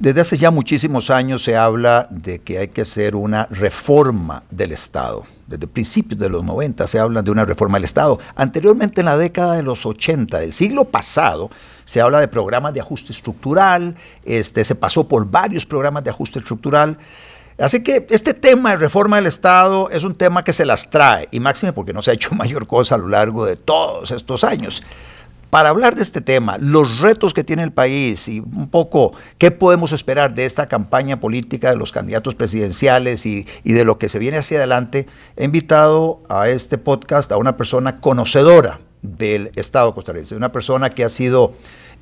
Desde hace ya muchísimos años se habla de que hay que hacer una reforma del Estado. Desde principios de los 90 se habla de una reforma del Estado. Anteriormente, en la década de los 80 del siglo pasado, se habla de programas de ajuste estructural, se pasó por varios programas de ajuste estructural. Así que este tema de reforma del Estado es un tema que se las trae, y máxime porque no se ha hecho mayor cosa a lo largo de todos estos años. Para hablar de este tema, los retos que tiene el país y un poco qué podemos esperar de esta campaña política de los candidatos presidenciales y de lo que se viene hacia adelante, he invitado a este podcast a una persona conocedora del Estado costarricense, una persona que ha sido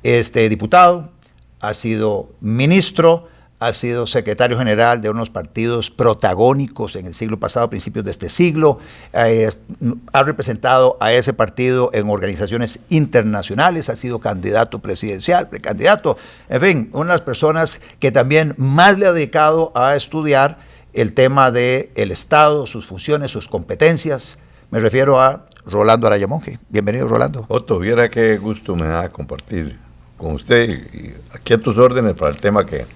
diputado, ha sido ministro, ha sido secretario general de unos partidos protagónicos en el siglo pasado, principios de este siglo, ha representado a ese partido en organizaciones internacionales, ha sido candidato presidencial, precandidato, en fin, una de las personas que también más le ha dedicado a estudiar el tema del Estado, sus funciones, sus competencias. Me refiero a Rolando Araya Monge. Bienvenido, Rolando. Otto, viera qué gusto me da compartir con usted y aquí a tus órdenes para el tema que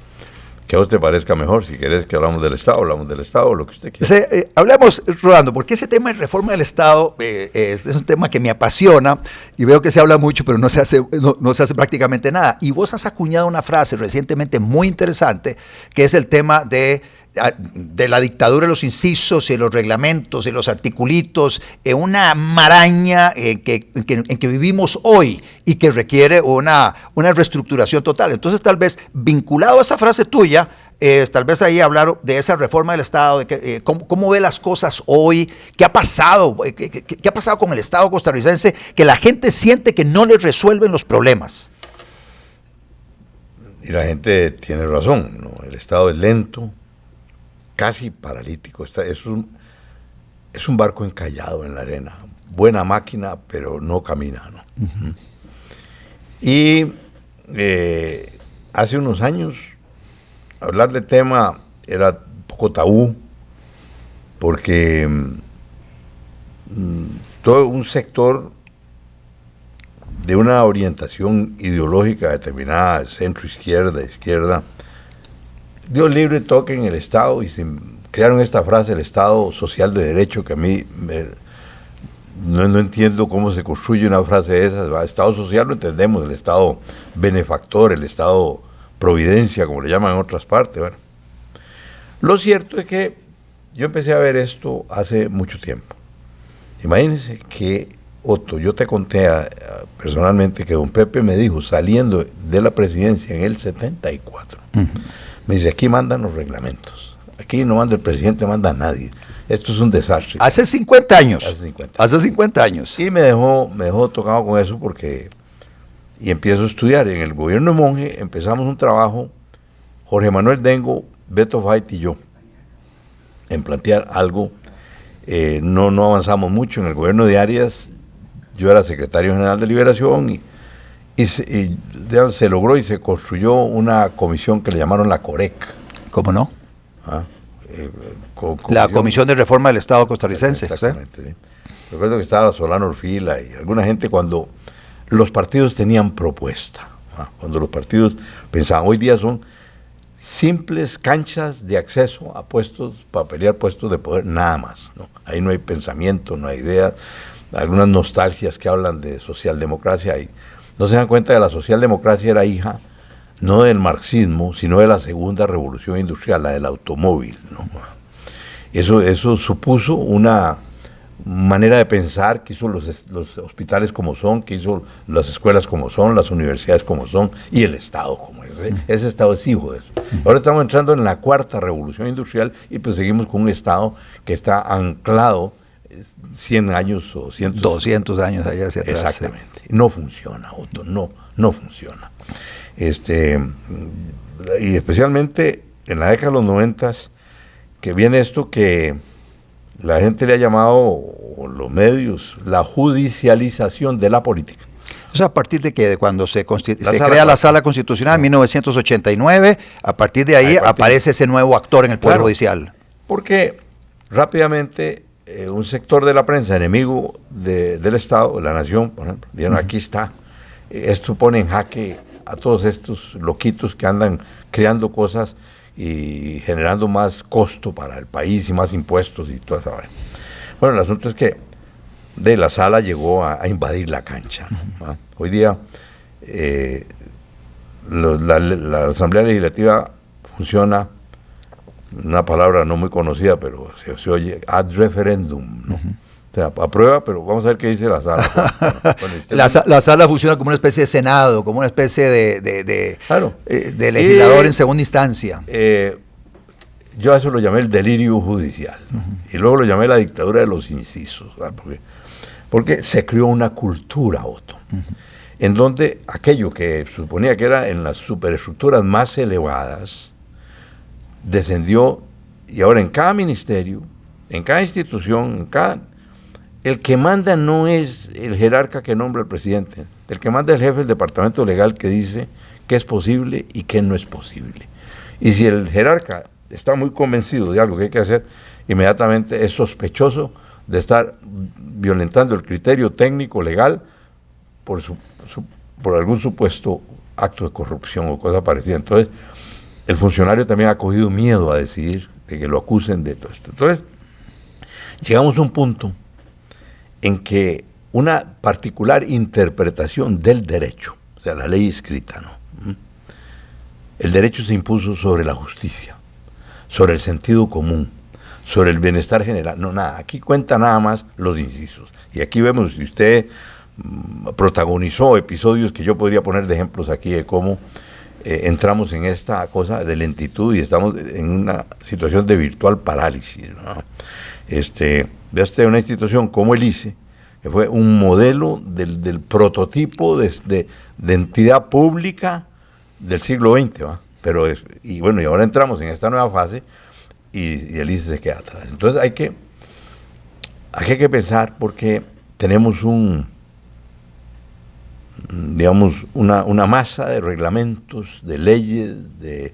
a usted parezca mejor. Si querés que hablamos del Estado, lo que usted quiera. Hablemos, Rolando, porque ese tema de reforma del Estado es un tema que me apasiona y veo que se habla mucho, pero no se hace prácticamente nada. Y vos has acuñado una frase recientemente muy interesante, que es el tema de la dictadura de los incisos y los reglamentos y los articulitos, una maraña en que vivimos hoy y que requiere una reestructuración total. Entonces, tal vez vinculado a esa frase tuya, tal vez ahí hablar de esa reforma del Estado, de cómo ve las cosas hoy, qué ha pasado, qué ha pasado con el Estado costarricense, que la gente siente que no le resuelven los problemas. Y la gente tiene razón, ¿no? El Estado es lento, casi paralítico. Es un barco encallado en la arena. Buena máquina, pero no camina, ¿no? Uh-huh. Y hace unos años hablar del tema era un poco tabú, porque todo un sector de una orientación ideológica determinada, centro-izquierda, izquierda, dio libre toque en el Estado y se crearon esta frase, el Estado social de derecho, que a mí no entiendo cómo se construye una frase de esas. El Estado social lo entendemos, el Estado benefactor, el Estado providencia, como le llaman en otras partes. Bueno, lo cierto es que yo empecé a ver esto hace mucho tiempo. Imagínense que, Otto, yo te conté personalmente que don Pepe me dijo, saliendo de la presidencia en el 74, uh-huh. Me dice, aquí mandan los reglamentos. Aquí no manda el presidente, manda a nadie. Esto es un desastre. Hace 50 años. Hace 50 años. Y me dejó tocado con eso y empiezo a estudiar. En el gobierno de Monge empezamos un trabajo, Jorge Manuel Dengo, Beto Fait y yo, en plantear algo. No avanzamos mucho. En el gobierno de Arias, yo era secretario general de Liberación y se logró y se construyó una comisión que le llamaron la COREC. ¿Cómo no? La Comisión de Reforma del Estado costarricense. Exactamente. ¿Sí? Recuerdo que estaba Solano Orfila y alguna gente cuando los partidos tenían propuesta. Cuando los partidos pensaban, hoy día son simples canchas de acceso a puestos, para pelear puestos de poder, nada más, ¿no? Ahí no hay pensamiento, no hay ideas, algunas nostalgias que hablan de socialdemocracia y no se dan cuenta que la socialdemocracia era hija no del marxismo, sino de la segunda revolución industrial, la del automóvil, ¿no? Eso supuso una manera de pensar que hizo los hospitales como son, que hizo las escuelas como son, las universidades como son, y el Estado como es. Ese Estado es hijo de eso. Ahora estamos entrando en la cuarta revolución industrial y pues seguimos con un Estado que está anclado 100 años o 200 años allá hacia atrás. Exactamente. No funciona, Otto, no funciona. Y especialmente en la década de los 90, que viene esto que la gente le ha llamado, o los medios, la judicialización de la política. O sea, a partir de cuando se crea la Sala Constitucional en 1989, a partir de ahí aparece ese nuevo actor en el Poder Judicial. Porque rápidamente un sector de la prensa enemigo del Estado, de la nación, por ejemplo, dijeron, aquí está, esto pone en jaque a todos estos loquitos que andan creando cosas y generando más costo para el país y más impuestos y toda esa vaina. Bueno, el asunto es que de la sala llegó a invadir la cancha, ¿no? Hoy día la Asamblea Legislativa funciona, una palabra no muy conocida, pero se oye ad referendum, ¿no? O sea, aprueba, pero vamos a ver qué dice la sala. La sala funciona como una especie de senado, como una especie de claro. De legislador en segunda instancia. Yo a eso lo llamé el delirio judicial, y luego lo llamé la dictadura de los incisos, porque se creó una cultura, Otto, en donde aquello que suponía que era en las superestructuras más elevadas, descendió, y ahora en cada ministerio, en cada institución, el que manda no es el jerarca que nombra el presidente, el que manda es el jefe del departamento legal que dice qué es posible y qué no es posible. Y si el jerarca está muy convencido de algo que hay que hacer, inmediatamente es sospechoso de estar violentando el criterio técnico legal por algún supuesto acto de corrupción o cosa parecida. Entonces, el funcionario también ha cogido miedo a decidir de que lo acusen de todo esto. Entonces, llegamos a un punto en que una particular interpretación del derecho, o sea, la ley escrita, ¿no? El derecho se impuso sobre la justicia, sobre el sentido común, sobre el bienestar general. No, nada, aquí cuenta nada más los incisos. Y aquí vemos, si usted protagonizó episodios que yo podría poner de ejemplos aquí de cómo entramos en esta cosa de lentitud y estamos en una situación de virtual parálisis, ¿no? Vea usted una institución como el ICE, que fue un modelo del prototipo de entidad pública del siglo XX, ¿va? Y ahora entramos en esta nueva fase y el ICE se queda atrás. Entonces hay que pensar, porque tenemos una masa de reglamentos, de leyes, de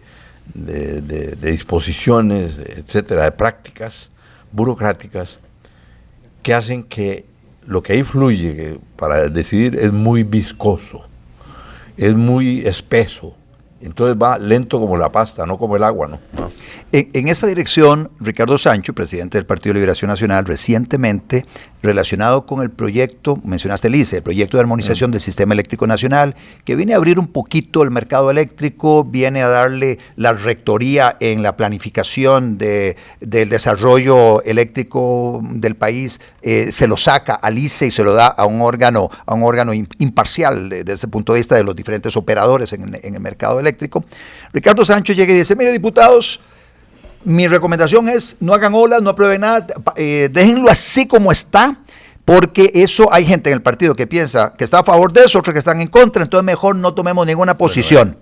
disposiciones, etcétera, de prácticas burocráticas que hacen que lo que ahí fluye para decidir es muy viscoso, es muy espeso. Entonces va lento como la pasta, no como el agua, ¿no? En esa dirección, Ricardo Sancho, presidente del Partido de Liberación Nacional, recientemente, relacionado con el proyecto, mencionaste el ICE, el proyecto de armonización del Sistema Eléctrico Nacional, que viene a abrir un poquito el mercado eléctrico, viene a darle la rectoría en la planificación del desarrollo eléctrico del país, se lo saca al ICE y se lo da a un órgano imparcial desde ese punto de vista de los diferentes operadores en el mercado eléctrico. Ricardo Sancho llega y dice: mire, diputados, mi recomendación es no hagan olas, no aprueben nada, déjenlo así como está, porque eso hay gente en el partido que piensa que está a favor de eso, otros que están en contra, entonces mejor no tomemos ninguna posición.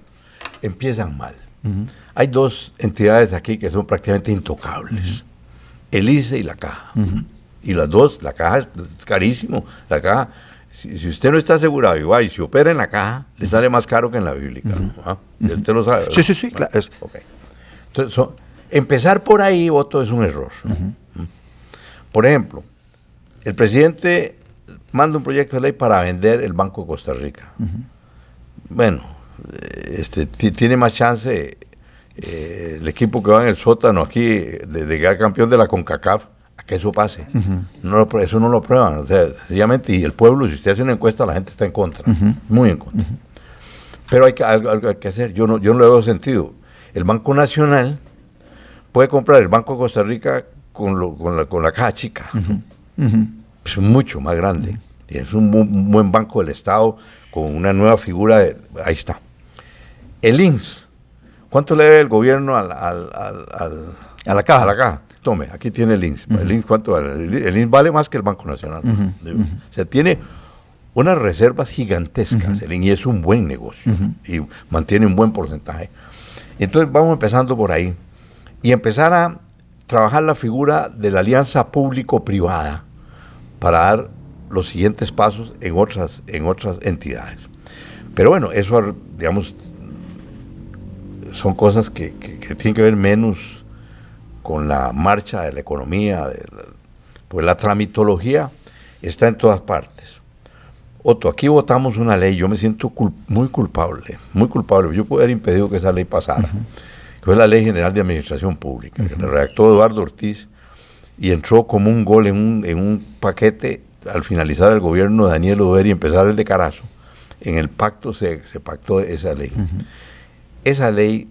Empiezan mal. Hay dos entidades aquí que son prácticamente intocables, el ICE y la Caja. Y las dos, la Caja es carísimo, la Caja, si usted no está asegurado y va y se opera en la Caja, le sale más caro que en la bíblica, ¿no? Usted lo sabe, ¿verdad? Sí, claro. Okay. Entonces, empezar por ahí, Otto, es un error. Por ejemplo, el presidente manda un proyecto de ley para vender el Banco de Costa Rica. Bueno, tiene más chance el equipo que va en el sótano aquí de quedar campeón de la CONCACAF a que eso pase. Eso no lo prueban. O sea, sencillamente, y el pueblo, si usted hace una encuesta, la gente está en contra, muy en contra. Pero algo hay que hacer. Yo no le veo sentido. El Banco Nacional puede comprar el Banco de Costa Rica con la Caja chica. Es mucho más grande. Y es un buen banco del Estado con una nueva figura. Ahí está. El INS. ¿Cuánto le debe el gobierno a la Caja? A la Caja. Tome, aquí tiene el INS. ¿El INS cuánto vale? El INS vale más que el Banco Nacional. O sea, tiene unas reservas gigantescas. El INS, y es un buen negocio. Y mantiene un buen porcentaje. Entonces vamos empezando por ahí. Y empezar a trabajar la figura de la alianza público-privada para dar los siguientes pasos en otras entidades. Pero bueno, eso, digamos, son cosas que tienen que ver menos con la marcha de la economía, pues la tramitología está en todas partes. Otto, aquí votamos una ley, yo me siento muy culpable. Yo pude haber impedido que esa ley pasara, que fue la Ley General de Administración Pública, que la redactó Eduardo Ortiz y entró como un gol en un paquete al finalizar el gobierno de Daniel Oduber y empezar el de Carazo. En el pacto se pactó esa ley. Esa ley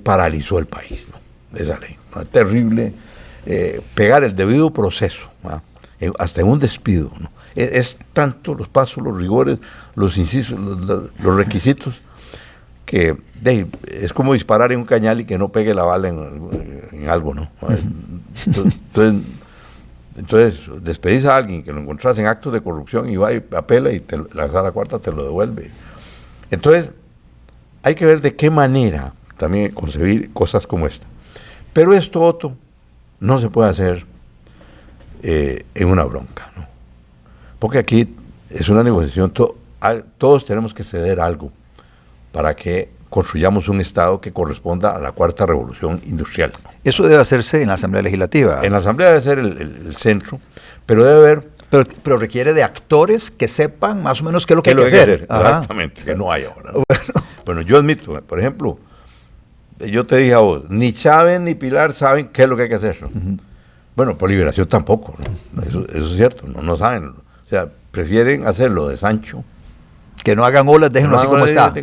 paralizó el país, ¿no? Esa ley, ¿no? Terrible, pegar el debido proceso, ¿no? Hasta en un despido, ¿no? Es tanto los pasos, los rigores, los incisos, los requisitos, que es como disparar en un cañal y que no pegue la bala en algo, ¿no? Entonces, despedís a alguien que lo encontrás en actos de corrupción y va y apela y la sala cuarta te lo devuelve. Entonces, hay que ver de qué manera también concebir cosas como esta. Pero esto, Otto, no se puede hacer en una bronca, ¿no? Porque aquí es una negociación, todos tenemos que ceder algo para que construyamos un Estado que corresponda a la cuarta revolución industrial. Eso debe hacerse en la Asamblea Legislativa. En la Asamblea debe ser el centro, pero debe haber... Pero requiere de actores que sepan más o menos qué es lo que hay que hacer. Exactamente, que no hay ahora, ¿no? Bueno, yo admito, por ejemplo, yo te dije a vos, ni Chávez ni Pilar saben qué es lo que hay que hacer, ¿no? Bueno, por Liberación tampoco, ¿no? Eso es cierto, no saben. O sea, prefieren hacerlo de Sancho. Que no hagan olas, déjenlo así como está.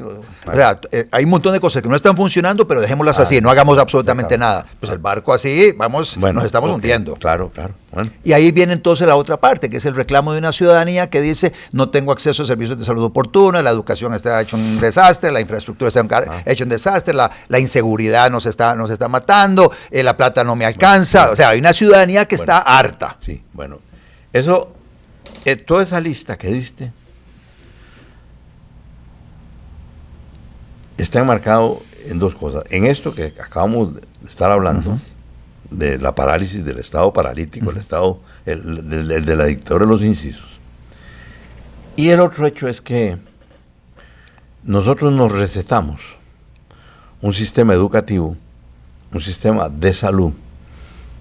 O sea, hay un montón de cosas que no están funcionando, pero dejémoslas así, no hagamos absolutamente nada. Pues el barco así, nos estamos hundiendo. Claro. Bueno. Y ahí viene entonces la otra parte, que es el reclamo de una ciudadanía que dice, no tengo acceso a servicios de salud oportunos, la educación está hecha un desastre, la infraestructura está hecha un desastre, la inseguridad nos está matando, la plata no me alcanza. O sea, hay una ciudadanía que está harta. Sí, bueno. Eso, toda esa lista que diste, está enmarcado en dos cosas. En esto que acabamos de estar hablando, de la parálisis del estado paralítico, el estado de la dictadura de los incisos. Y el otro hecho es que nosotros nos recetamos un sistema educativo, un sistema de salud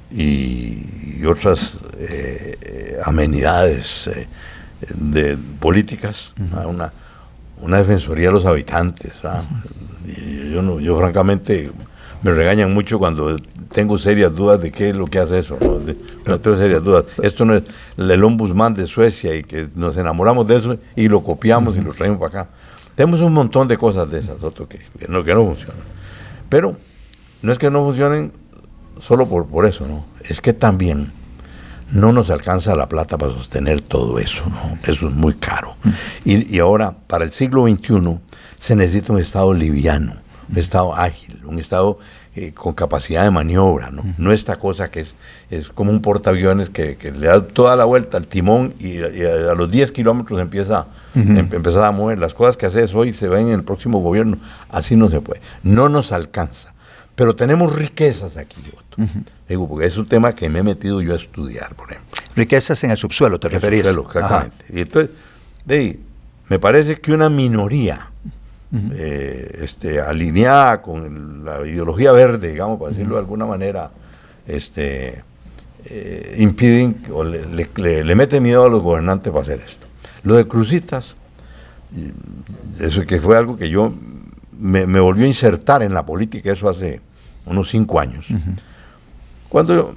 y otras amenidades de políticas, una defensoría de los habitantes. Yo francamente me regañan mucho cuando tengo serias dudas de qué es lo que hace eso, ¿no? No tengo serias dudas. Esto no es el ombudsman de Suecia y que nos enamoramos de eso y lo copiamos y lo traemos para acá. Tenemos un montón de cosas de esas, otro que no funcionan. Pero no es que no funcionen solo por eso, ¿no? Es que también no nos alcanza la plata para sostener todo eso, ¿no? Eso es muy caro. Y ahora, para el siglo XXI, se necesita un Estado liviano, un Estado ágil, un Estado con capacidad de maniobra, ¿no? No esta cosa que es como un portaaviones que le da toda la vuelta al timón y a los 10 kilómetros empieza a mover. Las cosas que haces hoy se ven en el próximo gobierno. Así no se puede. No nos alcanza. Pero tenemos riquezas aquí, Otto. Digo, porque es un tema que me he metido yo a estudiar, por ejemplo. Riquezas en el subsuelo, ¿te referís? Subsuelo, exactamente. Y entonces, me parece que una minoría alineada con la ideología verde, digamos, para decirlo de alguna manera, impiden o le mete miedo a los gobernantes para hacer esto. Lo de Cruzitas, eso que fue algo que yo me volvió a insertar en la política, eso hace unos 5 años. Cuando,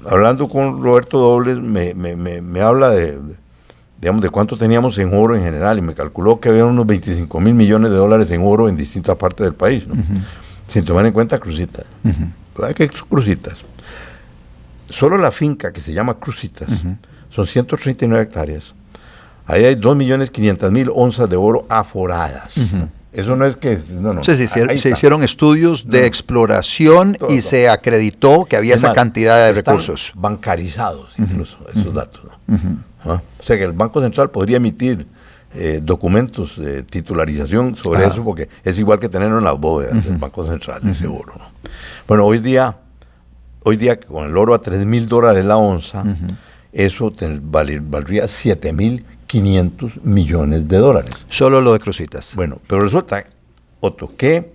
hablando con Roberto Dobles, me habla de cuánto teníamos en oro en general, y me calculó que había unos 25 mil millones de dólares en oro en distintas partes del país, ¿no? Sin tomar en cuenta Cruzitas. ¿Qué Cruzitas? Solo la finca que se llama Cruzitas son 139 hectáreas. Ahí hay 2.500.000 onzas de oro aforadas. Eso no es que... No. Se hicieron estudios de exploración y se acreditó que había esa cantidad de recursos. Bancarizados incluso esos datos, ¿no? O sea que el Banco Central podría emitir documentos de titularización sobre eso, porque es igual que tenerlo en las bóvedas del Banco Central, ese oro, ¿no? Bueno, hoy día con el oro a $3.000 la onza, eso valdría 7.500 millones de dólares. Solo lo de Cruzitas. Bueno, pero resulta, Otto, que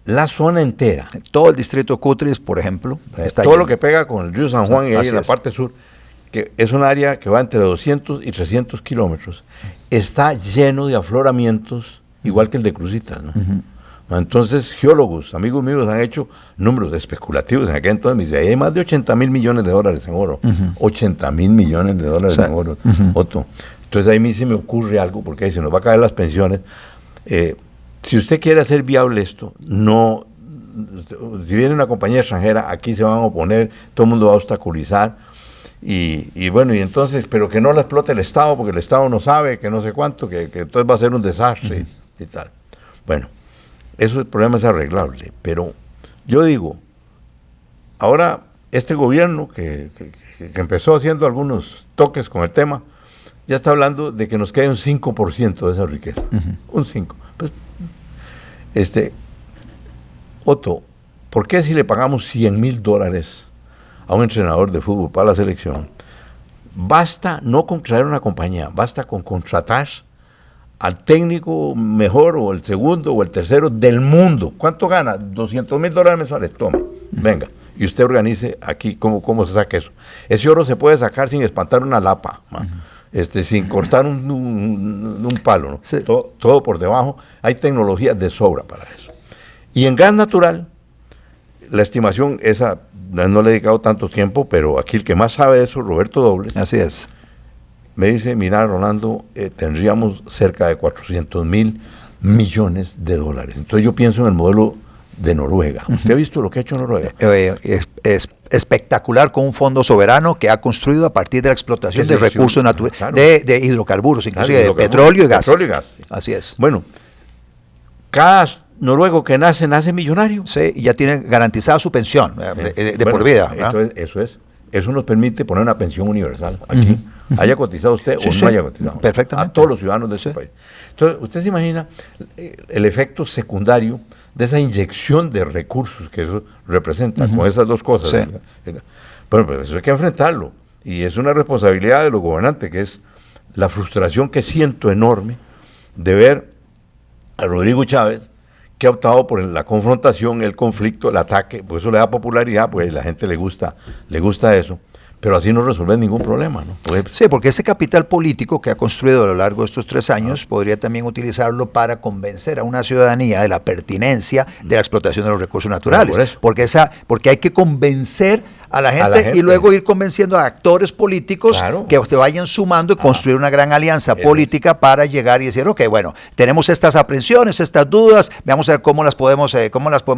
la zona entera, todo el distrito Cutris, por ejemplo, está todo lleno. Lo que pega con el río San Juan y ahí en la parte sur, que es un área que va entre 200 y 300 kilómetros, está lleno de afloramientos, igual que el de Cruzitas, ¿no? Entonces, geólogos, amigos míos, han hecho números especulativos en aquel entonces. Me dice, hay más de 80,000 millones de dólares en oro. 80,000 millones de dólares en oro, Otto. Entonces, ahí a mí se me ocurre algo, porque ahí se nos va a caer las pensiones. Si usted quiere hacer viable esto, no, si viene una compañía extranjera, aquí se van a oponer, todo el mundo va a obstaculizar. Y bueno, y entonces, pero que no la explote el Estado, porque el Estado no sabe, que no sé cuánto, que entonces va a ser un desastre y tal. Bueno. Eso el problema es arreglable, pero yo digo, ahora este gobierno que empezó haciendo algunos toques con el tema, ya está hablando de que nos quede un 5% de esa riqueza, un 5%. Pues, Otto, ¿por qué si le pagamos $100,000 a un entrenador de fútbol para la selección, basta no con traer una compañía, basta con contratar al técnico mejor o el segundo o el tercero del mundo? ¿Cuánto gana? $200,000 mensuales. Tome, venga. Y usted organice aquí cómo se saca eso. Ese oro se puede sacar sin espantar una lapa, sin cortar un palo, ¿no? Sí. Todo por debajo. Hay tecnologías de sobra para eso. Y en gas natural, la estimación, esa no le he dedicado tanto tiempo, pero aquí el que más sabe de eso, Roberto Dobles. Así es. Me dice, mira, Rolando, tendríamos cerca de 400,000 millones de dólares. Entonces yo pienso en el modelo de Noruega. ¿Usted ha visto lo que ha hecho Noruega? Es espectacular, con un fondo soberano que ha construido a partir de la explotación de recursos naturales, claro, de hidrocarburos, inclusive de petróleo y gas. Petróleo y gas. Así es. Bueno, cada noruego que nace millonario. Sí, y ya tiene garantizada su pensión de por vida. Entonces, eso nos permite poner una pensión universal aquí. Haya cotizado usted o no haya cotizado. Perfectamente. A todos los ciudadanos de ese país. Entonces, usted se imagina el efecto secundario de esa inyección de recursos que eso representa con esas dos cosas. Sí. Bueno, pues eso hay que enfrentarlo. Y es una responsabilidad de los gobernantes, que es la frustración que siento enorme de ver a Rodrigo Chávez, que ha optado por la confrontación, el conflicto, el ataque, pues eso le da popularidad, pues a la gente le gusta eso. Pero así no resuelve ningún problema, ¿no? Sí, porque ese capital político que ha construido a lo largo de estos 3 años podría también utilizarlo para convencer a una ciudadanía de la pertinencia de la explotación de los recursos naturales. Porque hay que convencer a la gente y luego ir convenciendo a actores políticos que se vayan sumando y construir una gran alianza política para llegar y decir, ok, bueno, tenemos estas aprensiones, estas dudas, vamos a ver cómo las podemos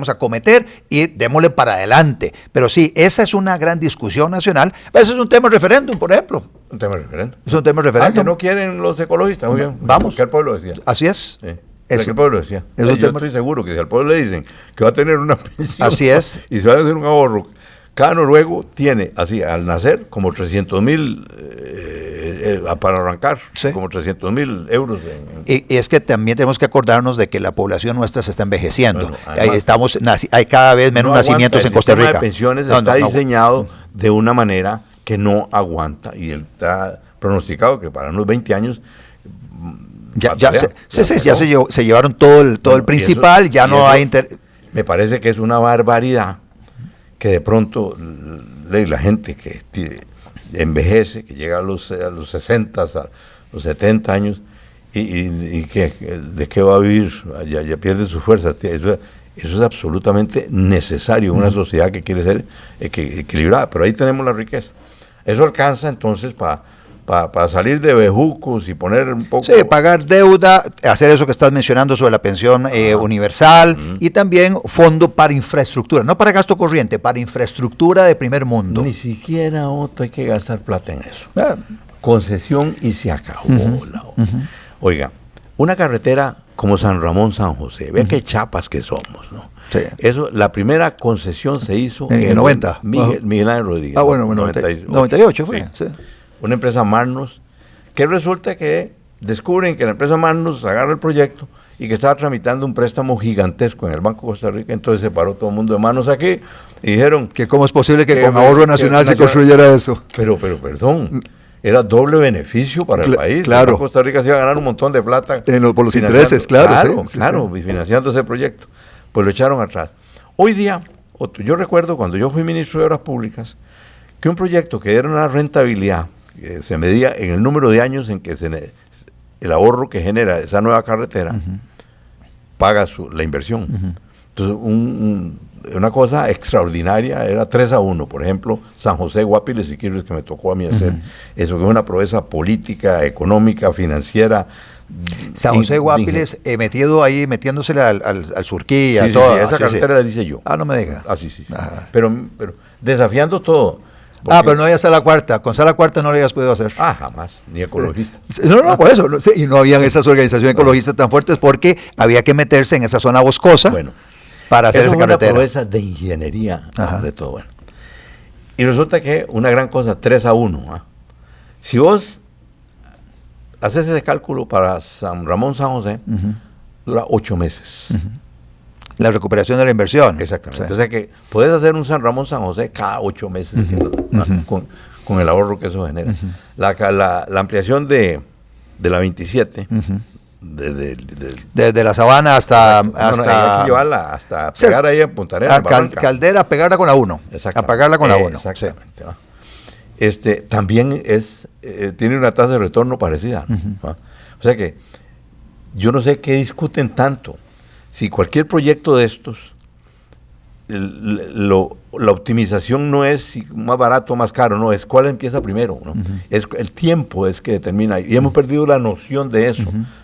acometer y démosle para adelante. Pero sí, esa es una gran discusión nacional. Ese es un tema de referéndum, por ejemplo. Un tema de referéndum. Es un tema de referéndum. Que no quieren los ecologistas, muy bien. Vamos. Que el pueblo decía. Así es. Sí. Que el pueblo decía. Yo estoy seguro que si al pueblo le dicen que va a tener una pensión. Así es. Y se va a hacer un ahorro. Cada noruego tiene, así, al nacer, como 300,000 para arrancar, como 300,000 euros. Y es que también tenemos que acordarnos de que la población nuestra se está envejeciendo. Bueno, además, hay cada vez menos nacimientos en Costa Rica. El sistema de pensiones está diseñado de una manera que no aguanta, y él está pronosticado que para unos 20 años... se llevaron todo el principal, no hay... Me parece que es una barbaridad que de pronto la gente que envejece, que llega a los 60, a los 70 años, y que de qué va a vivir, ya pierde su fuerza. Eso es absolutamente necesario en una sociedad que quiere ser equilibrada, pero ahí tenemos la riqueza. Eso alcanza entonces para salir de bejucos y poner un poco... Sí, pagar deuda, hacer eso que estás mencionando sobre la pensión universal, y también fondo para infraestructura, no para gasto corriente, para infraestructura de primer mundo. Ni siquiera hay que gastar plata en eso. Concesión y se acabó. Oiga, una carretera como San Ramón, San José, vean qué chapas que somos, ¿no? Sí. Eso, la primera concesión se hizo en el 90. Miguel Ángel Rodríguez. 98 fue. Sí. Una empresa Marnos, que resulta que descubren que la empresa Marnos agarra el proyecto y que estaba tramitando un préstamo gigantesco en el Banco de Costa Rica. Entonces se paró todo el mundo de manos aquí y dijeron... que ¿cómo es posible que con ahorro nacional se construyera eso? Pero perdón, era doble beneficio para el país. Claro. El Banco de Costa Rica se iba a ganar un montón de plata. Por los intereses, claro. Claro, financiando ese proyecto. Pues lo echaron atrás. Hoy día, yo recuerdo cuando yo fui ministro de Obras Públicas, que un proyecto que diera una rentabilidad se medía en el número de años en que el ahorro que genera esa nueva carretera paga la inversión. Entonces, una cosa extraordinaria era 3-1, por ejemplo, San José, Guapiles y Quirres, que me tocó a mí hacer eso, que es una proeza política, económica, financiera. San José, Guapiles, metiéndosele al Surquía, sí, todo. Sí, esa carretera la dice yo. Ah, no me diga. Ah, sí. Pero desafiando todo. Pero no había sala cuarta. Con sala cuarta no lo habías podido hacer. Jamás, ni ecologista. No, por eso. Y no habían esas organizaciones ecologistas tan fuertes porque había que meterse en esa zona boscosa para hacer esa carretera. Una proeza de ingeniería, de todo. Bueno. Y resulta que una gran cosa, 3-1. Si vos haces ese cálculo para San Ramón, San José, dura 8 meses. La recuperación de la inversión. Exactamente. O sea que puedes hacer un San Ramón, San José cada 8 meses con el ahorro que eso genera. La ampliación de la 27, desde la Sabana hasta... hay que llevarla hasta pegar ahí en Punta Arenas. Caldera, pegarla con la 1. Apagarla con la 1. Exactamente. También tiene una tasa de retorno parecida. O sea que yo no sé qué discuten tanto. Si cualquier proyecto de estos, la optimización no es si más barato o más caro, no, es cuál empieza primero, ¿no? Es el tiempo es que determina, y hemos perdido la noción de eso.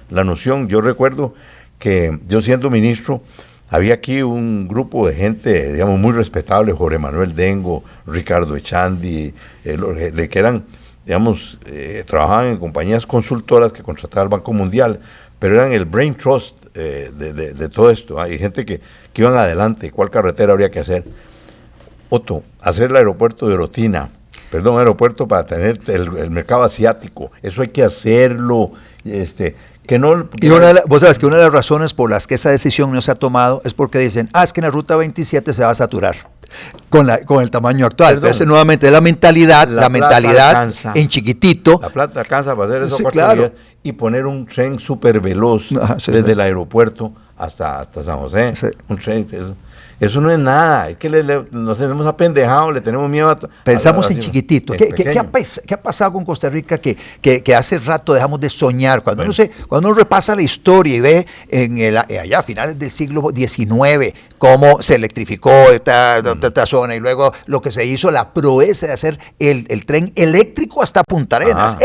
La noción, yo recuerdo que yo siendo ministro, había aquí un grupo de gente, digamos, muy respetable, Jorge Manuel Dengo, Ricardo Echandi, de que eran, digamos, trabajaban en compañías consultoras que contrataba el Banco Mundial, pero eran el brain trust de todo esto. Hay gente que iban adelante, cuál carretera habría que hacer. Otto, hacer el aeropuerto de Orotina, aeropuerto para tener el mercado asiático, eso hay que hacerlo, vos sabes que una de las razones por las que esa decisión no se ha tomado es porque dicen, es que en la ruta 27 se va a saturar con el tamaño actual. Entonces, nuevamente, es la mentalidad alcanza, en chiquitito. La plata alcanza para hacer eso claro. Y poner un tren súper veloz desde el aeropuerto hasta San José. Sí. Un tren, eso no es nada, es que nos hemos apendejado, le tenemos miedo Pensamos en chiquitito. ¿Qué ha pasado con Costa Rica que hace rato dejamos de soñar? Cuando uno repasa la historia y ve allá a finales del siglo XIX cómo se electrificó esta zona y luego lo que se hizo, la proeza de hacer el tren eléctrico hasta Punta Arenas,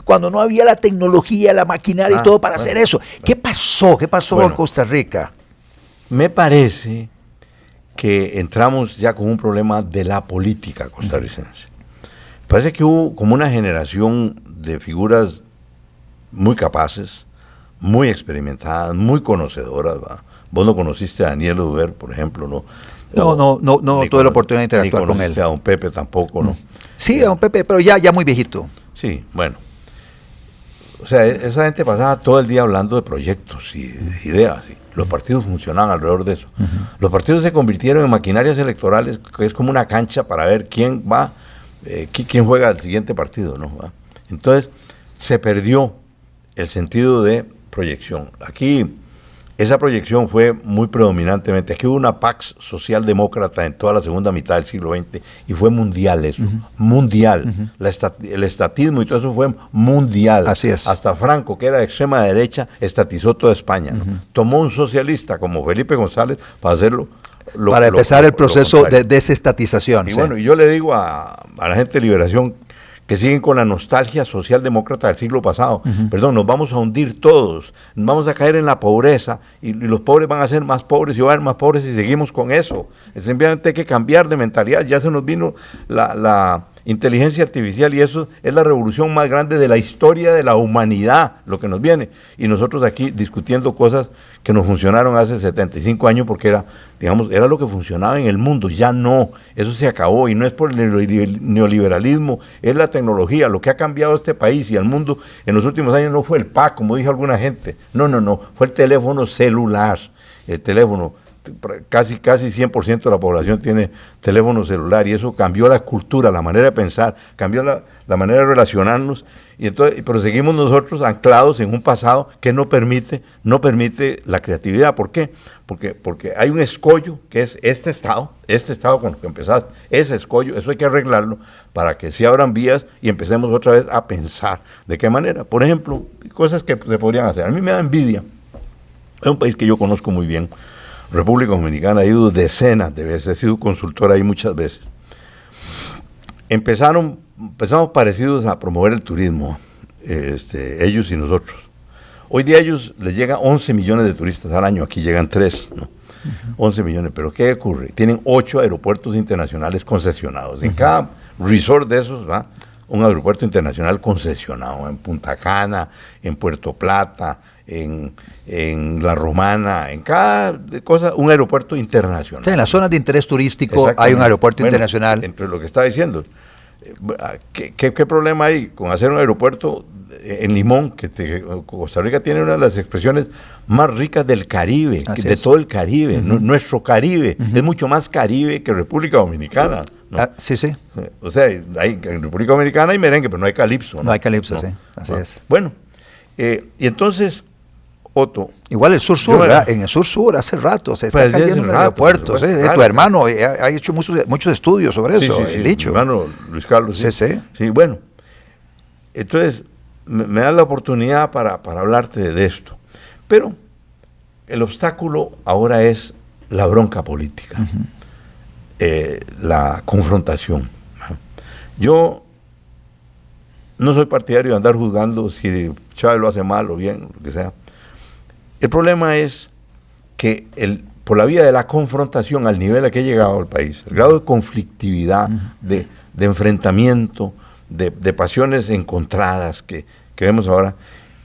cuando no había la tecnología, la maquinaria y todo para hacer eso. ¿Qué pasó? ¿Qué pasó con Costa Rica? Me parece que entramos ya con un problema de la política costarricense. Parece que hubo como una generación de figuras muy capaces, muy experimentadas, muy conocedoras. Vos no conociste a Daniel Uber, por ejemplo, ¿no? No tuve la oportunidad de interactuar con él. A don Pepe tampoco, ¿no? Sí, a don Pepe, pero ya muy viejito. Sí, bueno. O sea, esa gente pasaba todo el día hablando de proyectos y de ideas. Los partidos funcionaban alrededor de eso. Los partidos se convirtieron en maquinarias electorales, que es como una cancha para ver quién va, quién juega al siguiente partido, ¿no? Entonces, se perdió el sentido de proyección. Aquí, esa proyección fue muy predominantemente. Aquí hubo una Pax socialdemócrata en toda la segunda mitad del siglo XX y fue mundial eso, mundial. El estatismo y todo eso fue mundial. Así es. Hasta Franco, que era de extrema derecha, estatizó toda España. ¿No? Tomó un socialista como Felipe González para hacerlo. Para empezar el proceso de desestatización. Y bueno, yo le digo a la gente de Liberación que siguen con la nostalgia socialdemócrata del siglo pasado. Nos vamos a hundir todos, nos vamos a caer en la pobreza y los pobres van a ser más pobres y van a ser más pobres si seguimos con eso. Simplemente hay que cambiar de mentalidad, ya se nos vino la inteligencia artificial y eso es la revolución más grande de la historia de la humanidad, lo que nos viene. Y nosotros aquí discutiendo cosas que nos funcionaron hace 75 años porque era lo que funcionaba en el mundo, ya no, eso se acabó y no es por el neoliberalismo, es la tecnología, lo que ha cambiado este país y el mundo en los últimos años no fue el PAC, como dijo alguna gente, no, fue el teléfono celular, el teléfono casi 100% de la población tiene teléfono celular y eso cambió la cultura, la manera de pensar, cambió la manera de relacionarnos pero seguimos nosotros anclados en un pasado que no permite la creatividad. ¿Por qué? Porque hay un escollo que es este estado con el que empezaste, ese escollo, eso hay que arreglarlo para que se abran vías y empecemos otra vez a pensar de qué manera. Por ejemplo, cosas que se podrían hacer. A mí me da envidia, es un país que yo conozco muy bien, República Dominicana, he ido decenas de veces, he sido consultor ahí muchas veces. Empezamos parecidos a promover el turismo, ellos y nosotros. Hoy día a ellos les llegan 11 millones de turistas al año, aquí llegan 3, ¿no? 11 millones, pero ¿qué ocurre? Tienen 8 aeropuertos internacionales concesionados. En cada resort de esos, ¿va? Un aeropuerto internacional concesionado, en Punta Cana, en Puerto Plata, en La Romana, en cada cosa, un aeropuerto internacional. Sí, en las zonas de interés turístico hay un aeropuerto internacional. Entre lo que está diciendo, ¿qué problema hay con hacer un aeropuerto en Limón, que Costa Rica tiene una de las expresiones más ricas del Caribe, todo el Caribe, nuestro Caribe, es mucho más Caribe que República Dominicana, ¿no? Sí. O sea, en República Dominicana hay merengue, pero no hay calipso, ¿no? No hay calipso, sí, así es. Bueno, y entonces, Otto. Igual el sur-sur, ¿verdad? En el sur-sur hace rato se está cayendo en aeropuertos. Tu hermano ha hecho muchos estudios sobre eso, el dicho. Mi hermano Luis Carlos. Sí, bueno. Entonces, me da la oportunidad para hablarte de esto. Pero el obstáculo ahora es la bronca política, la confrontación. Yo no soy partidario de andar juzgando si Chávez lo hace mal o bien, lo que sea. El problema es que por la vía de la confrontación al nivel a que ha llegado el país, el grado de conflictividad, de enfrentamiento, de pasiones encontradas que vemos ahora,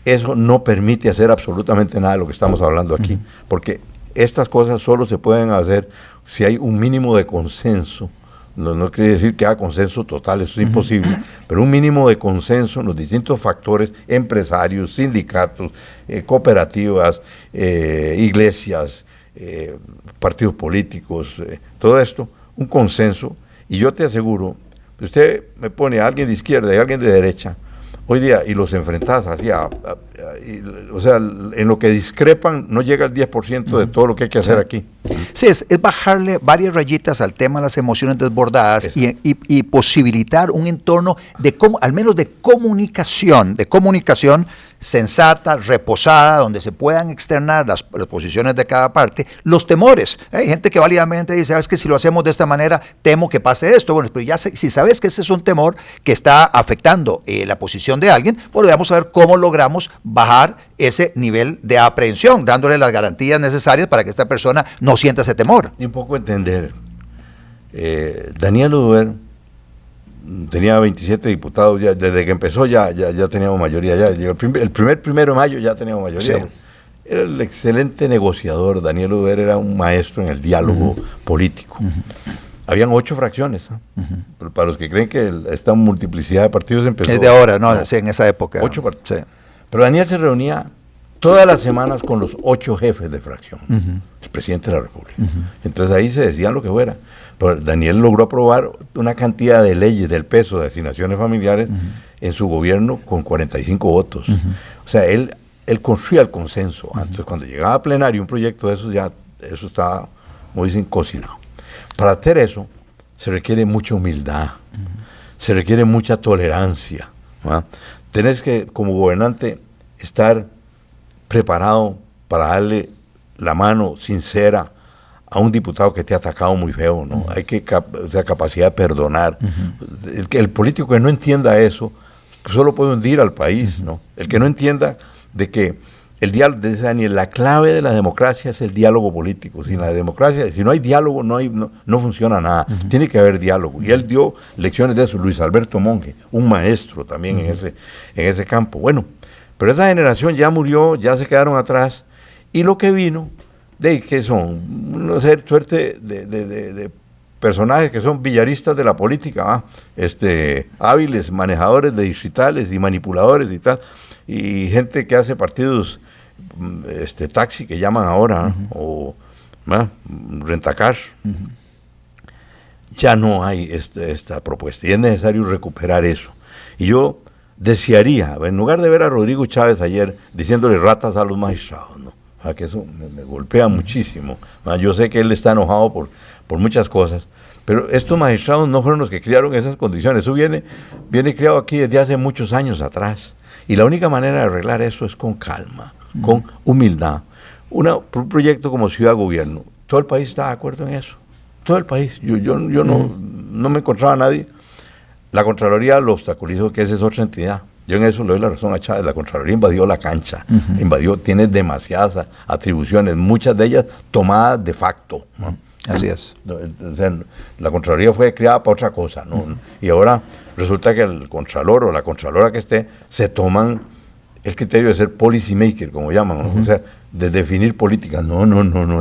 eso no permite hacer absolutamente nada de lo que estamos hablando aquí, porque estas cosas solo se pueden hacer si hay un mínimo de consenso. No quiere decir que haya consenso total, eso es imposible, pero un mínimo de consenso en los distintos factores, empresarios, sindicatos, cooperativas, iglesias, partidos políticos, todo esto, un consenso, y yo te aseguro, usted me pone a alguien de izquierda y a alguien de derecha, hoy día, y los enfrentás así, o sea, en lo que discrepan no llega al 10% de todo lo que hay que hacer aquí. Sí, es bajarle varias rayitas al tema de las emociones desbordadas y posibilitar un entorno al menos de comunicación sensata, reposada, donde se puedan externar las posiciones de cada parte, los temores. Hay gente que válidamente dice, sabes que si lo hacemos de esta manera, temo que pase esto. Bueno, pero si sabes que ese es un temor que está afectando la posición de alguien, pues vamos a ver cómo logramos bajar ese nivel de aprehensión, dándole las garantías necesarias para que esta persona no sienta ese temor. Y un poco entender, Daniel Oduber tenía 27 diputados, desde que empezó ya teníamos mayoría, el primer 1 de mayo ya teníamos mayoría. Sí. Era el excelente negociador, Daniel Oduber era un maestro en el diálogo político. Habían 8 fracciones, pero para los que creen que esta multiplicidad de partidos empezó... Es de ahora, no, sí, en esa época. 8 partidos. Sí. Pero Daniel se reunía todas las semanas con los 8 jefes de fracción, el presidente de la República. Entonces ahí se decían lo que fuera. Pero Daniel logró aprobar una cantidad de leyes del peso de asignaciones familiares en su gobierno con 45 votos. O sea, él construía el consenso. Entonces cuando llegaba a plenario un proyecto de esos, ya eso estaba, como dicen, cocinado. Para hacer eso se requiere mucha humildad, se requiere mucha tolerancia, ¿verdad? Tenés que, como gobernante, estar preparado para darle la mano sincera a un diputado que te ha atacado muy feo, ¿no? Hay que esa capacidad de perdonar. El político que no entienda eso, pues solo puede hundir al país, ¿no? El que no entienda de que el diálogo, dice Daniel, la clave de la democracia es el diálogo político. Sin la democracia, si no hay diálogo, no funciona nada. Tiene que haber diálogo. Y él dio lecciones de eso, Luis Alberto Monge, un maestro también en ese campo. Bueno, pero esa generación ya murió, ya se quedaron atrás, y lo que vino, que son una suerte de personajes que son billaristas de la política, hábiles manejadores de distritales y manipuladores y tal, y gente que hace partidos taxi que llaman ahora, o Rentacar. Ya no hay esta propuesta y es necesario recuperar eso. Y yo desearía, en lugar de ver a Rodrigo Chávez ayer diciéndole ratas a los magistrados, ¿no? Que eso me golpea muchísimo. Yo sé que él está enojado por muchas cosas, pero estos magistrados no fueron los que crearon esas condiciones. Eso viene creado aquí desde hace muchos años atrás. Y la única manera de arreglar eso es con calma, con humildad. Un proyecto como Ciudad Gobierno, todo el país está de acuerdo en eso. Todo el país. Yo no me encontraba a nadie. La Contraloría lo obstaculizó, que esa es otra entidad. Yo en eso le doy la razón a Chávez. La Contraloría invadió la cancha, tiene demasiadas atribuciones, muchas de ellas tomadas de facto, ¿no? Así es. O sea, la Contraloría fue creada para otra cosa, ¿no? Y ahora resulta que el Contralor o la Contralora que esté se toman el criterio de ser policy maker, como llaman, ¿no? O sea, de definir políticas. No,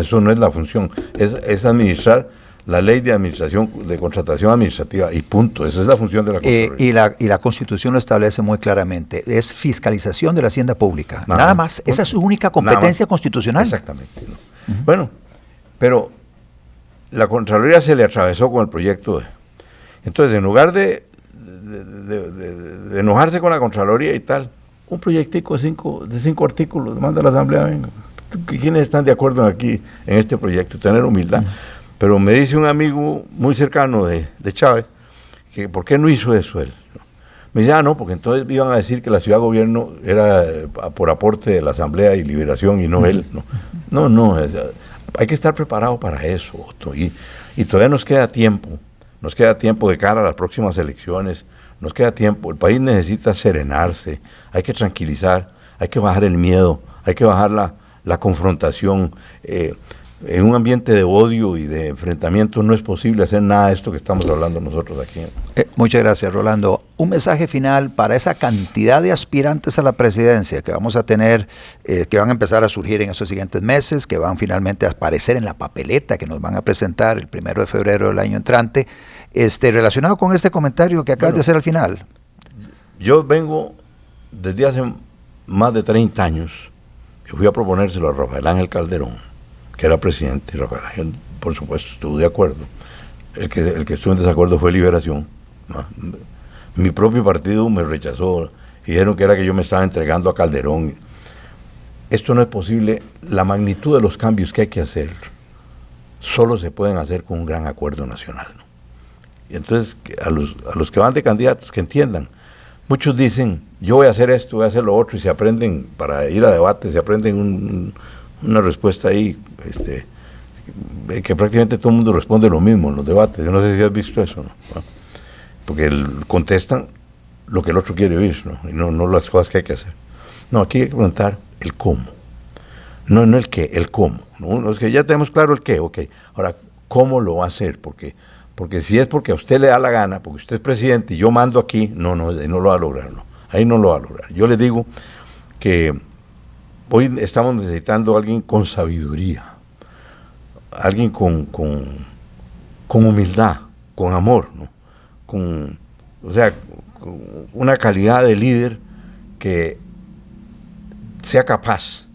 eso no es la función. Es administrar la ley de administración, de contratación administrativa y punto. Esa es la función de la Contraloría. Y la Constitución lo establece muy claramente. Es fiscalización de la hacienda pública. Nada más. Esa es su única competencia constitucional. Exactamente. ¿No? Bueno, pero la Contraloría se le atravesó con el proyecto. Entonces, en lugar de enojarse con la Contraloría y tal, un proyectico de cinco artículos, manda a la Asamblea, venga. ¿Quiénes están de acuerdo aquí en este proyecto? Tener humildad. Pero me dice un amigo muy cercano de Chávez, que ¿por qué no hizo eso él? Me dice, no, porque entonces iban a decir que la Ciudad Gobierno era por aporte de la Asamblea y Liberación y no él. No, hay que estar preparado para eso, Otto, y todavía nos queda tiempo de cara a las próximas elecciones, nos queda tiempo, el país necesita serenarse, hay que tranquilizar, hay que bajar el miedo, hay que bajar la confrontación. En un ambiente de odio y de enfrentamiento no es posible hacer nada de esto que estamos hablando nosotros aquí. Muchas gracias, Rolando. Un mensaje final para esa cantidad de aspirantes a la presidencia que vamos a tener, que van a empezar a surgir en estos siguientes meses, que van finalmente a aparecer en la papeleta que nos van a presentar el 1 de febrero del año entrante, relacionado con este comentario que acabas de hacer al final. Yo vengo desde hace más de 30 años, que fui a proponérselo a Rafael Ángel Calderón, que era presidente, y Rafael Ángel, por supuesto, estuvo de acuerdo. El que estuvo en desacuerdo fue Liberación, ¿no? Mi propio partido me rechazó, y dijeron que era que yo me estaba entregando a Calderón. Esto no es posible. La magnitud de los cambios que hay que hacer solo se pueden hacer con un gran acuerdo nacional, ¿no? Y entonces, a los que van de candidatos, que entiendan. Muchos dicen, yo voy a hacer esto, voy a hacer lo otro, y se aprenden, para ir a debate, se aprenden una respuesta ahí, que prácticamente todo el mundo responde lo mismo en los debates. Yo no sé si has visto eso, ¿no? Porque contestan lo que el otro quiere oír, ¿no? Y no las cosas que hay que hacer. No, aquí hay que preguntar el cómo. No el qué, el cómo, ¿no? Es que ya tenemos claro el qué, ok. Ahora, ¿cómo lo va a hacer? Porque si es porque a usted le da la gana, porque usted es presidente y yo mando aquí, no lo va a lograr, ¿no? Ahí no lo va a lograr. Yo le digo que hoy estamos necesitando a alguien con sabiduría, alguien con humildad, con amor, ¿no? Con una calidad de líder que sea capaz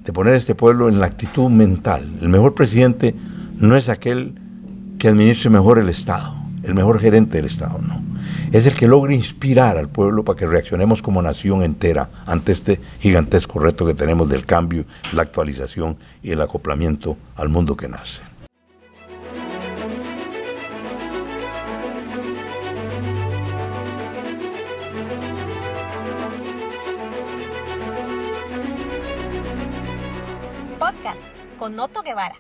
de poner a este pueblo en la actitud mental. El mejor presidente no es aquel que administre mejor el Estado, el mejor gerente del Estado, no. Es el que logra inspirar al pueblo para que reaccionemos como nación entera ante este gigantesco reto que tenemos del cambio, la actualización y el acoplamiento al mundo que nace. Podcast con Otto Guevara.